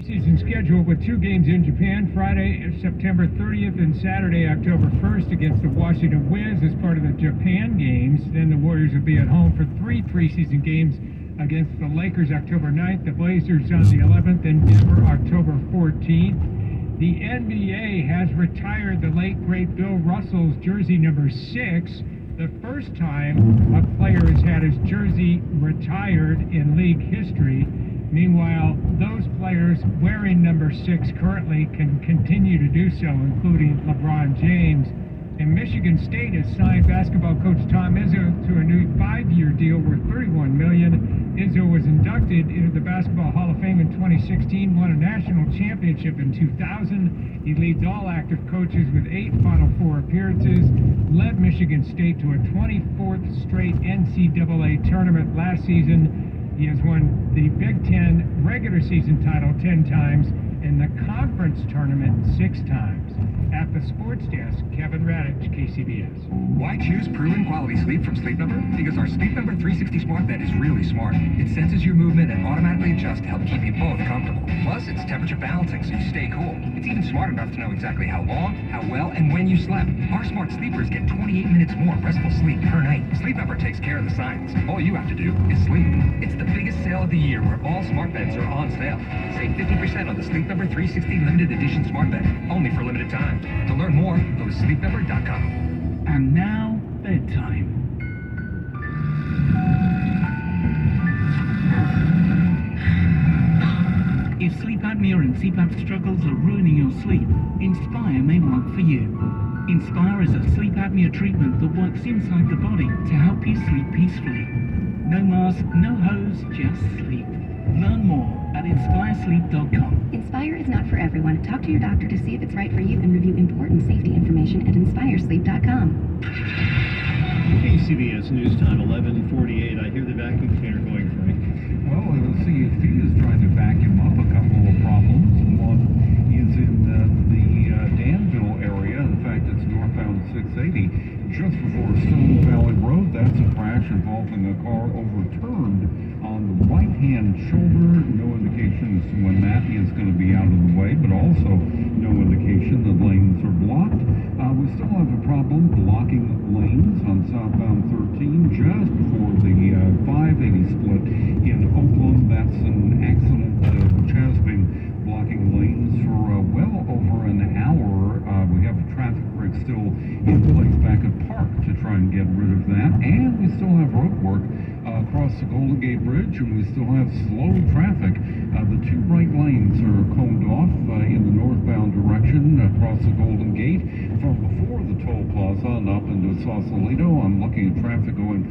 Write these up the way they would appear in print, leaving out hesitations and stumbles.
Season schedule with 2 games in Japan, Friday, September 30th and Saturday, October 1st against the Washington Wiz as part of the Japan games. Then the Warriors will be at home for 3 preseason games against the Lakers October 9th, the Blazers on the 11th, and Denver October 14th. The NBA has retired the late, great Bill Russell's jersey number 6, the first time a player has had his jersey retired in league history. Meanwhile, those players wearing number 6 currently can continue to do so, including LeBron James. And Michigan State has signed basketball coach Tom Izzo to a new 5-year deal worth $31 million. Izzo was inducted into the Basketball Hall of Fame in 2016, won a national championship in 2000. He leads all active coaches with 8 Final Four appearances, led Michigan State to a 24th straight NCAA tournament last season. He has won the Big Ten regular season title 10 times and the conference tournament 6 times. At the sports desk, Kevin Radich, KCBS. Why choose proven quality sleep from Sleep Number? Because our Sleep Number 360 smart bed is really smart. It senses your movement and automatically adjusts to help keep you both comfortable. Plus, it's temperature balancing so you stay cool. It's even smart enough to know exactly how long, how well, and when you slept. Our smart sleepers get 28 minutes more restful sleep per night. Sleep Number takes care of the science. All you have to do is sleep. It's the biggest sale of the year where all smart beds are on sale. Save 50% on the Sleep Number 360 limited edition smart bed, only for limited time. To learn more, go to sleepnumber.com. And now, bedtime. If sleep apnea and CPAP struggles are ruining your sleep, Inspire may work for you. Inspire is a sleep apnea treatment that works inside the body to help you sleep peacefully. No mask, no hose, just sleep. Learn more at inspiresleep.com. Inspire is not for everyone. Talk to your doctor to see if it's right for you and review important safety information at inspiresleep.com. KCBS News Time, 11:48. I hear the vacuum cleaner going, Frank. Well, the CFT is trying to vacuum up a couple of problems. One is in the Danville area. In fact, it's northbound 680. Just before Stone Valley Road, that's a crash involving a car overturned on the right-hand shoulder. No indication as to when that is going to be out of the way, but also no indication that lanes are blocked. We still have a problem blocking lanes on southbound 13 just before the 580 split in Oakland. That's an accident which has been blocking lanes for well over an hour. We have a traffic break still in place back at Park to try and get rid of that. And we still have road work across the Golden Gate Bridge, and we still have slow traffic. The 2 right lanes are coned off in the northbound direction across the Golden Gate from before the toll plaza and up into Sausalito. I'm looking at traffic going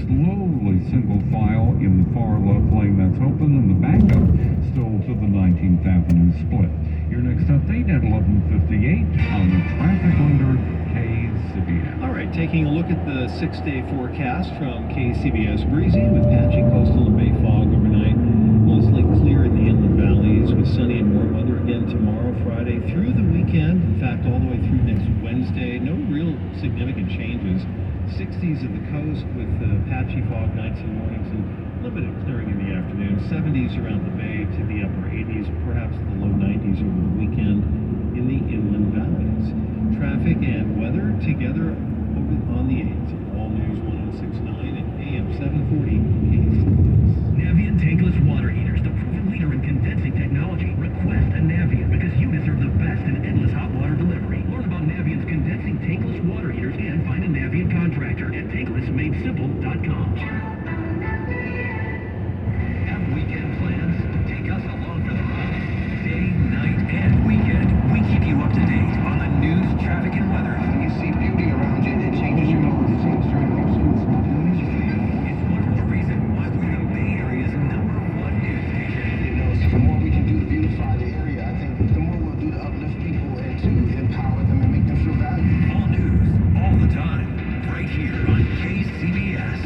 slowly single file in the far left lane that's open, and the backup still to the 19th Avenue split. Your next update at 11:58 on the traffic under KCBS. All right, taking a look at the 6-day forecast from KCBS. Breezy with patchy coastal and bay fog overnight. Mostly clear in the inland valleys with sunny and warm weather again tomorrow, Friday, through the weekend. In fact, all the way through next Wednesday. No real significant changes. 60s at the coast with patchy fog nights and mornings and limited clearing in the afternoon. 70s around the bay to the upper 80s, perhaps the low 90s over the weekend in the inland valleys. Traffic and weather together over on the 8s. All News 106.9 and AM 740 KCBS. Navien tankless water heaters, the proven leader in condensing technology. Request a Navien because you deserve the best in endless hot water delivery. Learn about Navien's condensing tankless water heaters and find a Navien contractor at tanklessmadesimple.com. Have weekend plans? Take us along for the ride. Day, night, and weekend. We keep you up to date on the news, traffic, and weather. When you see beauty around you, it changes your mood. It seems strange. It's one more reason why we're the Bay Area's #1 news station. You know, so the more we can do to beautify the area, I think the more we'll do to uplift people and to empower them and make them feel valued. All news, all the time, right here on KCBS.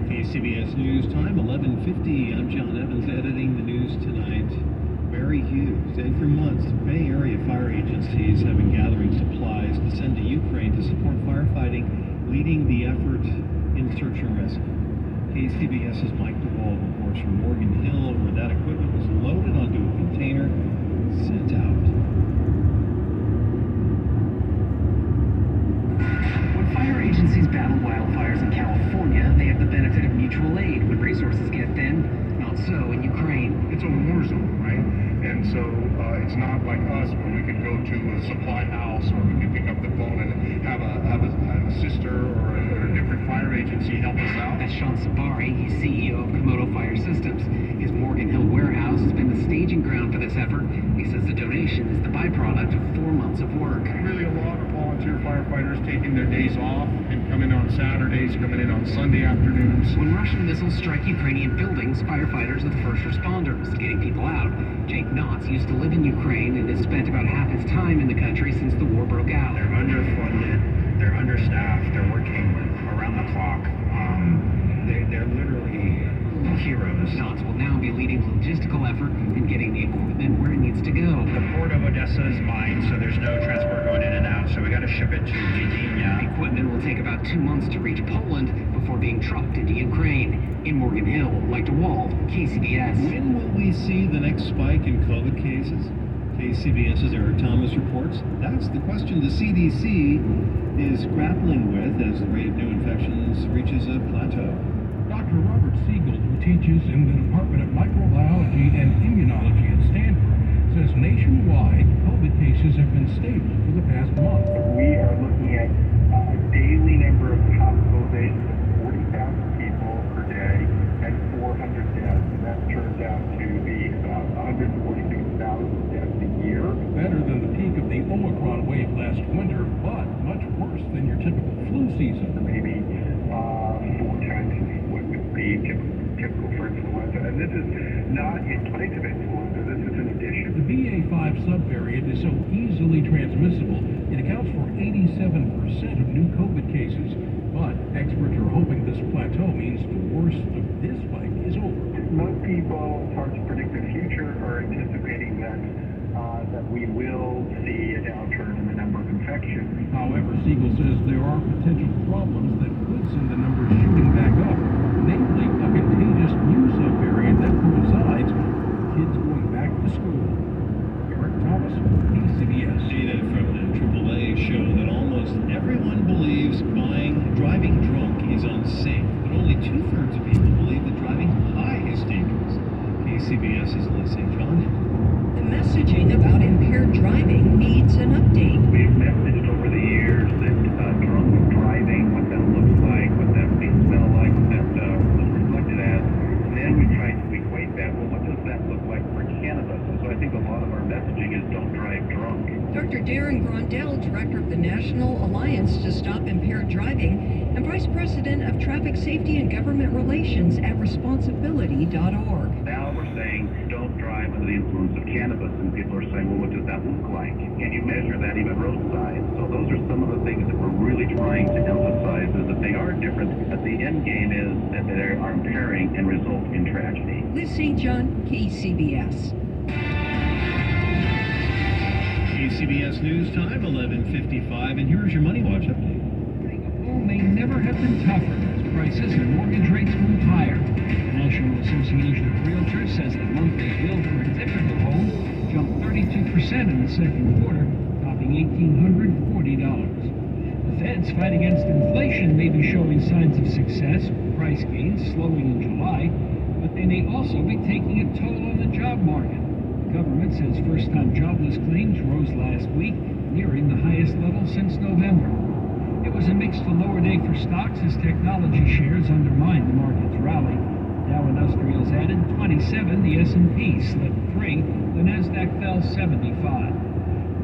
KCBS News Time, 11:50. I'm John Evans editing the news tonight. Barry Hughes. And for months, Bay Area fire agencies have been gathering supplies to send to Ukraine to support firefighting, leading the effort in search and rescue. KCBS's Mike DeWald reports from Morgan Hill, where that equipment was loaded onto a container right? And so it's not like us where we could go to a supply house or we could pick up the phone and have a sister or a different fire agency help us out. That's Sean Sabari. He's CEO of Komodo Fire Systems. His Morgan Hill warehouse has been the staging ground for this effort. He says the donation is the byproduct of 4 months of work. Really a lot of volunteer firefighters taking their days off and coming on Saturdays, coming in on Sunday afternoons. When Russian missiles strike Ukrainian buildings, firefighters are the first responders, getting people out. Jake Knotts used to live in Ukraine and has spent about half his time in the country since the war broke out. They're underfunded, they're understaffed, they're working around the clock. They're literally heroes. Knotts will now be leading the logistical effort and getting the equipment where it needs to go. The port of Odessa is mined, so there's no transport going in and out, so we got to ship it to Gdynia. Equipment will take about 2 months to reach Poland before being trucked into Ukraine. In Morgan Hill, Mike DeWald, KCBS. When will we see the next spike in COVID cases? KCBS's Eric Thomas reports. That's the question the CDC is grappling with as the rate of new infections reaches a plateau. Dr. Robert Siegel, who teaches in the Department of Microbiology and Immunology at Stanford, says nationwide COVID cases have been stable for the past month. We are looking at a daily number of hospitalizations of 40,000 people per day and 400 deaths, and that turns out to be about 146,000 deaths a year. Better than the peak of the Omicron wave last winter, but much worse than your typical flu season. Maybe 4 times what would be typical for influenza. And this is not in place of influenza, this is in addition. The BA.5 subvariant is so easily transmissible, it accounts for 87% of new COVID cases. But experts are hoping this plateau means the worst of this spike is over. Most people, it's hard to predict the future, are anticipating that we will see a downturn in the number of infections. However, Siegel says there are potential problems that could send the numbers shooting back up, namely a contagious new subvariant that coincides with kids going back to school. Eric Thomas, KCBS. Data from the AAA show that almost everyone believes driving drunk is unsafe, but only 2/3 of people believe that driving high is dangerous. KCBS's Lee St. John. The messaging about impaired driving needs an update. We've messaged over the years that drunk driving, what that looks like, what that may smell like, what that was reflected as, and then we try to equate that. Well, what does that look like for cannabis? And so I think a lot of our messaging is don't drive drunk. Dr. Darren Grondell, director of the National Alliance to Stop Impaired Driving and vice president of Traffic Safety and Government Relations at responsibility.org. Now we're saying don't drive under the influence of cannabis, and people are saying, well, what does that look like? Can you measure that even roadside? So those are some of the things that we're really trying to emphasize, is that they are different, but the end game is that they are impairing and result in tragedy. Liz St. John, KCBS. KCBS News Time, 11:55, and here's your Money Watch update. Home may never have been tougher as prices and mortgage rates move higher. The National Association of Realtors says the monthly bill for a typical home jumped 32% in the second quarter, topping $1,840. The Fed's fight against inflation may be showing signs of success, with price gains slowing in July, but they may also be taking a toll on the job market. The government says first-time jobless claims rose last week, nearing the highest level since November. It was a mixed to lower day for stocks as technology shares undermined the market's rally. Dow Industrials added 27, the S&P slipped 3, the Nasdaq fell 75.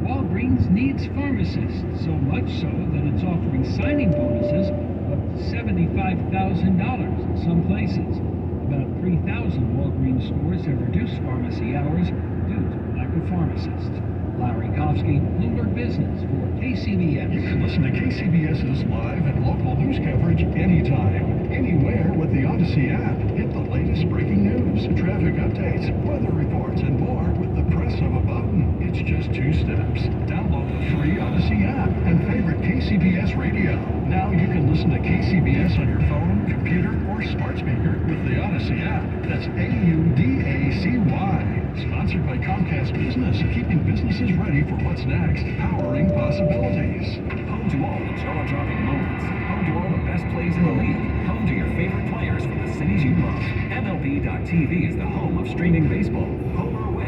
Walgreens needs pharmacists, so much so that it's offering signing bonuses up to $75,000 in some places. About 3,000 Walgreens stores have reduced pharmacy hours due to lack of pharmacists. Larry Kofsky, Bloomberg Business for KCBS. You can listen to KCBS's live and local news coverage anytime, anywhere with the Odyssey app. Get the latest breaking news, traffic updates, weather reports, and more with the press of a button. It's just 2 steps. Download the free Odyssey app and favorite KCBS radio. Now you can listen to KCBS on your phone, computer, or smart speaker with the Odyssey app. That's AUDACY. Sponsored by Comcast Business, keeping businesses ready for what's next, powering possibilities. Home to all the jaw-dropping moments. Home to all the best plays in the league. Home to your favorite players from the cities you love. MLB.tv is the home of streaming baseball. Home or away,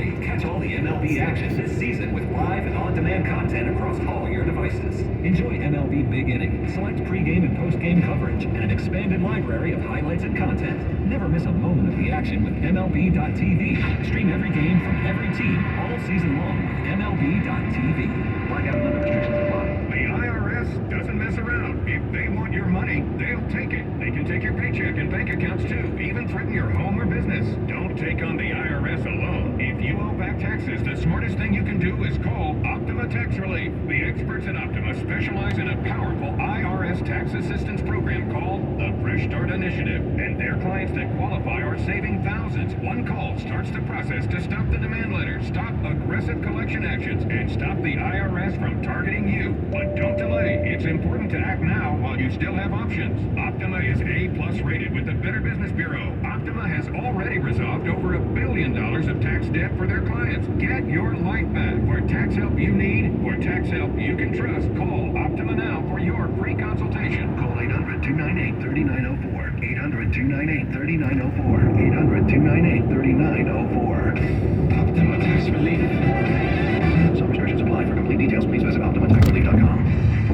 the MLB action this season with live and on-demand content across all your devices. Enjoy MLB Big Inning, select pregame and postgame coverage, and an expanded library of highlights and content. Never miss a moment of the action with MLB.tv. Stream every game from every team all season long with MLB.tv. Blackout and other restrictions apply. The IRS doesn't mess around. If they want your money, they'll take it. They can take your paycheck and bank accounts too, even threaten your home or business. Don't take on the IRS alone. If you owe back taxes, the smartest thing you can do is call Optima Tax Relief. The experts at Optima specialize in a powerful IRS tax assistance program called the Fresh Start Initiative. And their clients that qualify are saving thousands. One call starts the process to stop the demand letters, stop aggressive collection actions, and stop the IRS from targeting you. But don't delay. It's important to act now while you still have options. Optima is A+ rated with the Better Business Bureau. Optima has already resolved over $1 billion of tax debt for their clients. Get your life back. For tax help you need, for tax help you can trust, call Optima now for your free consultation. Call 800-298-3904. 800-298-3904. 800-298-3904. Optima Tax Relief. Some restrictions apply. For complete details, please visit OptimaTaxRelief.com.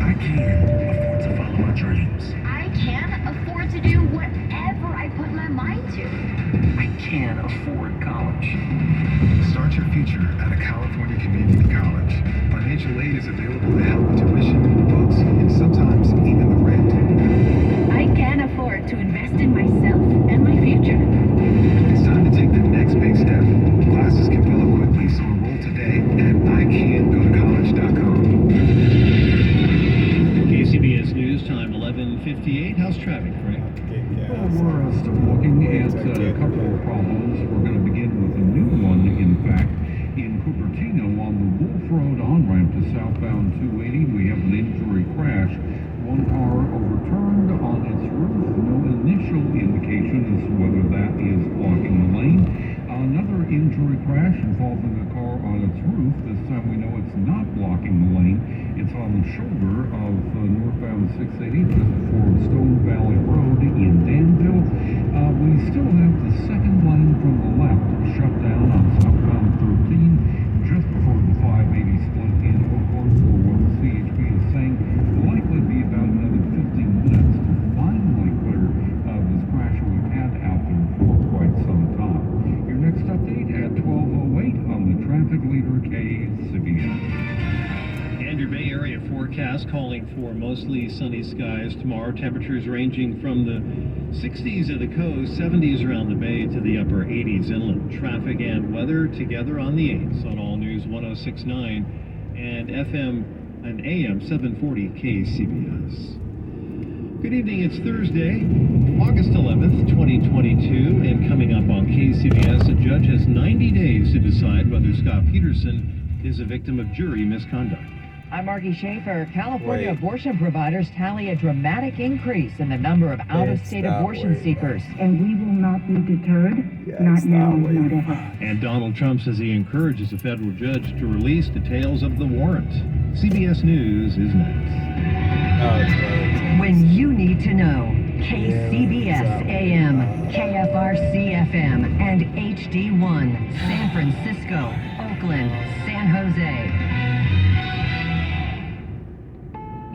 I can afford to follow my dreams. I can afford to do whatever I put my mind to. I can't afford college. Start your future at a California community college. Financial aid is available to help with tuition, books, and sometimes even the rent. I can afford to invest in myself and my future. It's time to take the next big step. Classes can fill up quickly, so enroll today at icangotocollege.com. KCBS News, time 11:58. How's traffic, Frank? We're still looking at a couple of problems. We're going to begin with a new one, in fact, in Cupertino on the Wolf Road on-ramp to southbound 280. We have an injury crash. One car overturned on its roof. No initial indication as to whether that is blocking the lane. Another injury crash involving a car on its roof. This time we know it's not blocking the lane. It's on the shoulder of northbound 680 just before Stone Valley Road in Danville. We still have the second lane from the left shut down on southbound 13 just before the 580 split in Oakland for what the CHP is saying will likely be about another 15 minutes to finally clear this crash we've had out there for quite some time. Your next update at 12:08 on the traffic leader KCBS. And your Bay Area forecast calling for mostly sunny skies tomorrow. Temperatures ranging from the 60s at the coast, 70s around the bay to the upper 80s inland. Traffic and weather together on the 8s on All News 106.9 and FM and AM 740 KCBS. Good evening, it's Thursday, August 11th, 2022, and coming up on KCBS, a judge has 90 days to decide whether Scott Peterson is a victim of jury misconduct. I'm Margie Schaefer. California abortion providers tally a dramatic increase in the number of out-of-state abortion seekers. And we will not be deterred, not now, not ever. And Donald Trump says he encourages a federal judge to release details of the warrant. CBS News is next. When you need to know, KCBS AM, KFRC FM, and HD1, San Francisco, Oakland, San Jose.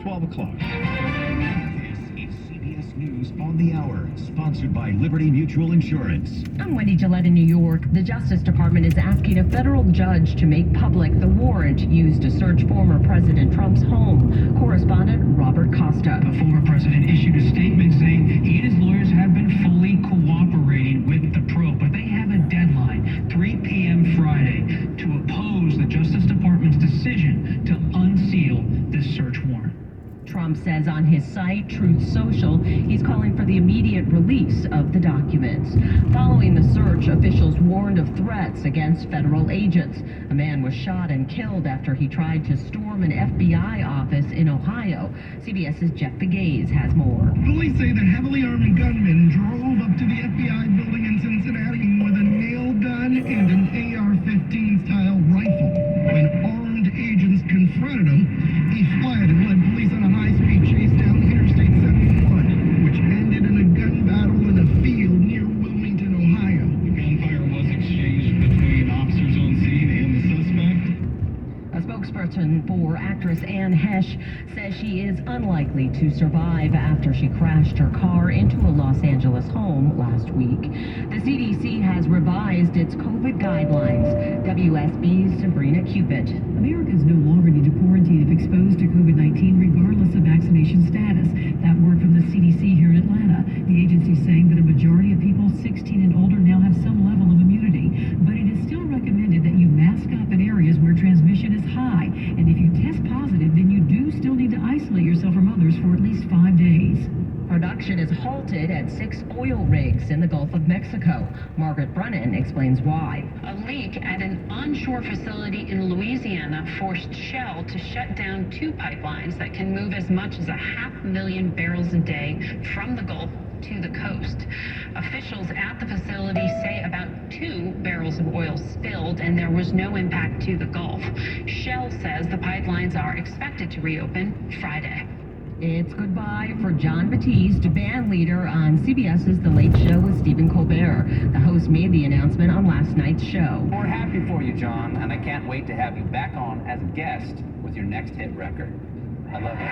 12 o'clock. This is CBS News on the Hour, sponsored by Liberty Mutual Insurance. I'm Wendy Gillette in New York. The Justice Department is asking a federal judge to make public the warrant used to search former President Trump's home. Correspondent Robert Costa. The former president issued a statement saying he and his lawyers have been fully cooperating with the probe, but they have a deadline, 3 p.m. Friday, to oppose the Justice Department's decision to unseal this search warrant. Trump says on his site, Truth Social, he's calling for the immediate release of the documents. Following the search, officials warned of threats against federal agents. A man was shot and killed after he tried to storm an FBI office in Ohio. CBS's Jeff Begaze has more. Police say the heavily armed gunman drove up to the FBI building in Cincinnati with a nail gun and an AR-15 style rifle. When armed agents confronted him, he fled and led police on a high-speed chase down Interstate 71, which ended in a gun battle in a field near Wilmington, Ohio. The gunfire was exchanged between officers on scene and the skeleton for actress Anne Hesh says she is unlikely to survive after she crashed her car into a Los Angeles home last week. The CDC has revised its COVID guidelines. WSB's Sabrina Cupid. Americans no longer need to quarantine if exposed to COVID-19 regardless of vaccination status. That word from the CDC here in Atlanta. The agency saying that a majority of people 16 and older now have some level of immunity, but it is still recommended that you mask up in areas where transmission is high. And if you test positive, then you do still need to isolate yourself from others for at least 5 days. Production is halted at 6 oil rigs in the Gulf of Mexico. Margaret Brennan explains why. A leak at an onshore facility in Louisiana forced Shell to shut down 2 pipelines that can move as much as 500,000 barrels a day from the Gulf to the coast. Officials at the facility say about 2 barrels of oil spilled and there was no impact to the Gulf. Shell says the pipelines are expected to reopen Friday. It's goodbye for John Batiste, band leader on CBS's The Late Show with Stephen Colbert. The host made the announcement on last night's show. We're happy for you, John, and I can't wait to have you back on as a guest with your next hit record. I love you.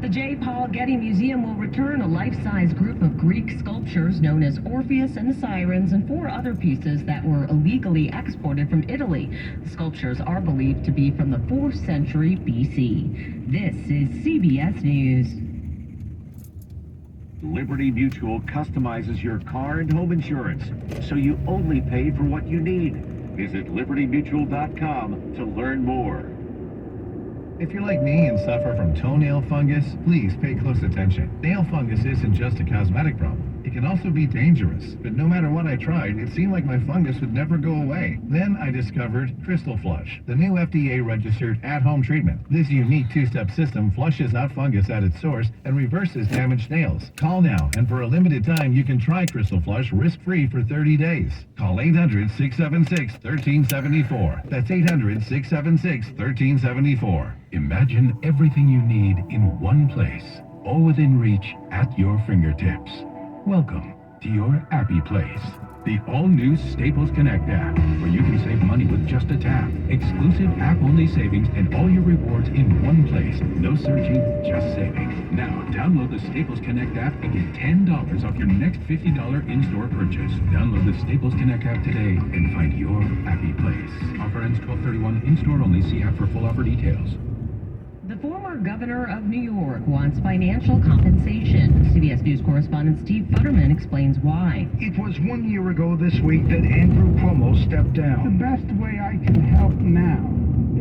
The J. Paul Getty Museum will return a life-size group of Greek sculptures known as Orpheus and the Sirens and 4 other pieces that were illegally exported from Italy. The sculptures are believed to be from the 4th century BC. This is CBS News. Liberty Mutual customizes your car and home insurance, so you only pay for what you need. Visit libertymutual.com to learn more. If you're like me and suffer from toenail fungus, please pay close attention. Nail fungus isn't just a cosmetic problem. It can also be dangerous, but no matter what I tried, it seemed like my fungus would never go away. Then I discovered Crystal Flush, the new FDA-registered at-home treatment. This unique 2-step system flushes out fungus at its source and reverses damaged nails. Call now, and for a limited time, you can try Crystal Flush risk-free for 30 days. Call 800-676-1374. That's 800-676-1374. Imagine everything you need in one place, all within reach at your fingertips. Welcome to your happy place. The all-new Staples Connect app, where you can save money with just a tap. Exclusive app-only savings and all your rewards in one place. No searching, just saving. Now, download the Staples Connect app and get $10 off your next $50 in-store purchase. Download the Staples Connect app today and find your happy place. Offer ends 12/31. In-store only. See app for full offer details. The former governor of New York wants financial compensation. CBS News correspondent Steve Futterman explains why. It was 1 year ago this week that Andrew Cuomo stepped down. The best way I can help now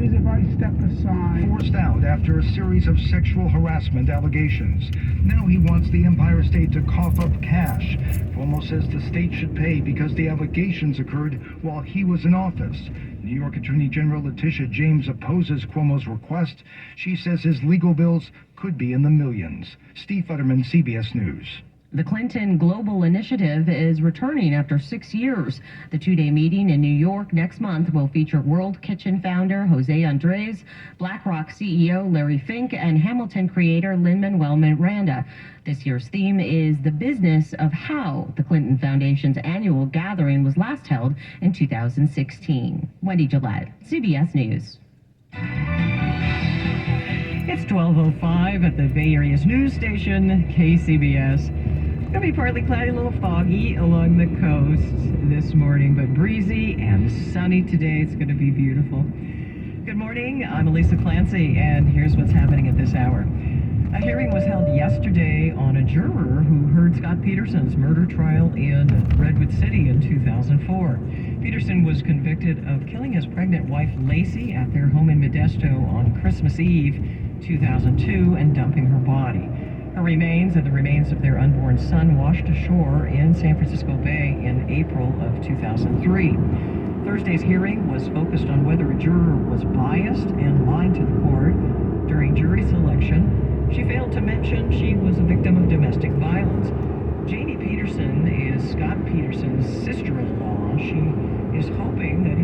is if I step aside. Forced out after a series of sexual harassment allegations. Now he wants the Empire State to cough up cash. Cuomo says the state should pay because the allegations occurred while he was in office. New York Attorney General Letitia James opposes Cuomo's request. She says his legal bills could be in the millions. Steve Futterman, CBS News. The Clinton Global Initiative is returning after 6 years. The 2-day meeting in New York next month will feature World Kitchen founder Jose Andres, BlackRock CEO Larry Fink, and Hamilton creator Lin-Manuel Miranda. This year's theme is the business of how the Clinton Foundation's annual gathering was last held in 2016. Wendy Gillette, CBS News. It's 12:05 at the Bay Area's news station, KCBS. It's going to be partly cloudy, a little foggy along the coast this morning, but breezy and sunny today. It's going to be beautiful. Good morning, I'm Elisa Clancy, and here's what's happening at this hour. A hearing was held yesterday on a juror who heard Scott Peterson's murder trial in Redwood City in 2004. Peterson was convicted of killing his pregnant wife Lacey at their home in Modesto on Christmas Eve 2002 and dumping her body. Her remains and the remains of their unborn son washed ashore in San Francisco Bay in April of 2003. Thursday's hearing was focused on whether a juror was biased and lied to the court during jury selection. She failed to mention she was a victim of domestic violence. Janie Peterson is Scott Peterson's sister-in-law. She is hoping that